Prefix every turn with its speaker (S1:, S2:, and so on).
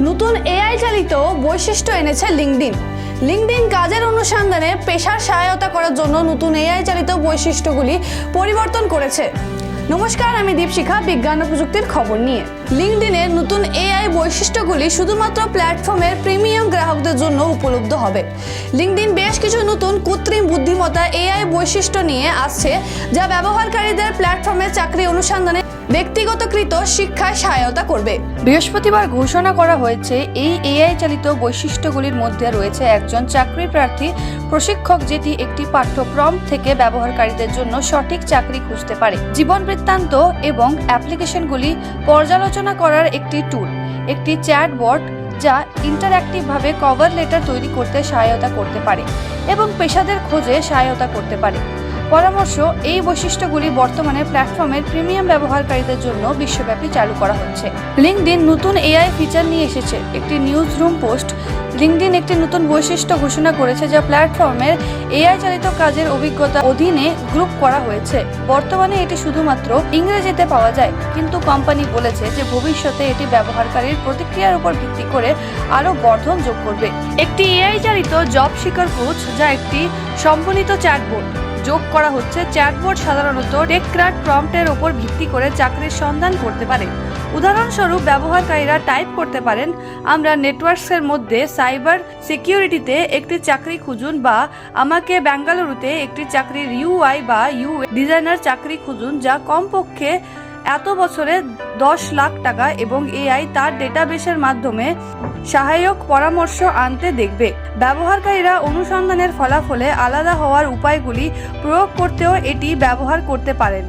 S1: নতুন এআই চালিত বৈশিষ্ট্য এনেছে লিঙ্কডইন। লিঙ্কডইন কাজের অনুসন্ধানে পেশার সহায়তা করার জন্য নতুন এআই চালিত বৈশিষ্ট্যগুলি পরিবর্তন করেছে। নমস্কার, আমি দীপশিখা বিজ্ঞান ও প্রযুক্তির খবর নিয়ে। লিঙ্কডইনের নতুন এআই বৈশিষ্ট্যগুলি শুধুমাত্র প্ল্যাটফর্মের প্রিমিয়াম গ্রাহকদের জন্য উপলব্ধ হবে। লিঙ্কডইন বেশ কিছু নতুন কৃত্রিম বুদ্ধিমত্তা এআই বৈশিষ্ট্য নিয়ে আসছে, যা ব্যবহারকারীদের প্ল্যাটফর্মে চাকরি অনুসন্ধানে ব্যক্তিগতকৃত শিক্ষায় সহায়তা করবে। বৃহস্পতিবার ঘোষণা করা হয়েছে এই এআই চালিত বৈশিষ্ট্যগুলির মধ্যে রয়েছে একজন চাকরি প্রার্থী প্রশিক্ষক, যেটি একটি পাঠ্যক্রম থেকে ব্যবহারকারীদের জন্য সঠিক চাকরি খুঁজতে পারে, জীবন বৃত্তান্ত এবং অ্যাপ্লিকেশনগুলি পর্যালোচনা করার একটি টুল, একটি চ্যাটবট যা ইন্টারঅ্যাক্টিভভাবে কভার লেটার তৈরি করতে সহায়তা করতে পারে এবং পেশাদের খোঁজে সহায়তা করতে পারে। পরামর্শ: এই বৈশিষ্ট্যগুলি বর্তমানে প্ল্যাটফর্মের প্রিমিয়াম ব্যবহারকারীদের জন্য বিশ্বব্যাপী চালু করা হচ্ছে। লিঙ্কডইন নতুন এআই ফিচার নিয়ে এসেছে। একটি নিউজ রুম পোস্ট: লিঙ্কডইন একটি নতুন বৈশিষ্ট্য ঘোষণা করেছে যা প্ল্যাটফর্মের এআই চালিত কাজের অভিজ্ঞতা অধীনে গ্রুপ করা হয়েছে। বর্তমানে এটি শুধুমাত্র ইংরেজিতে পাওয়া যায়, কিন্তু কোম্পানি বলেছে যে ভবিষ্যতে এটি ব্যবহারকারীর প্রতিক্রিয়ার উপর ভিত্তি করে আরও বর্ধন যোগ করবে। একটি এআই চালিত জব সিকার কোচ যা একটি সম্মিলিত চ্যাটবট যোগ করা হচ্ছে। চ্যাটবট সাধারণত টেকক্রাট প্রম্পটের উপর ভিত্তি করে চাকরির সন্ধান করতে পারে। উদাহরণস্বরূপ, ব্যবহারকারীরা টাইপ করতে পারেন, আমরা নেটওয়ার্কসের মধ্যে সাইবার সিকিউরিটিতে একটি চাকরি খুঁজুন, বা আমাকে বেঙ্গালুরুতে একটি চাকরির ইউআই বা ইউএক্স ডিজাইনার চাকরি খুঁজুন যা কমপক্ষে এত বছরে 10 লাখ টাকা, এবং এআই তার ডেটাবেসের মাধ্যমে সহায়ক পরামর্শ আনতে দেখবে। ব্যবহারকারীরা অনুসন্ধানের ফলাফলে আলাদা হওয়ার উপায়গুলি প্রয়োগ করতেও এটি ব্যবহার করতে পারেন।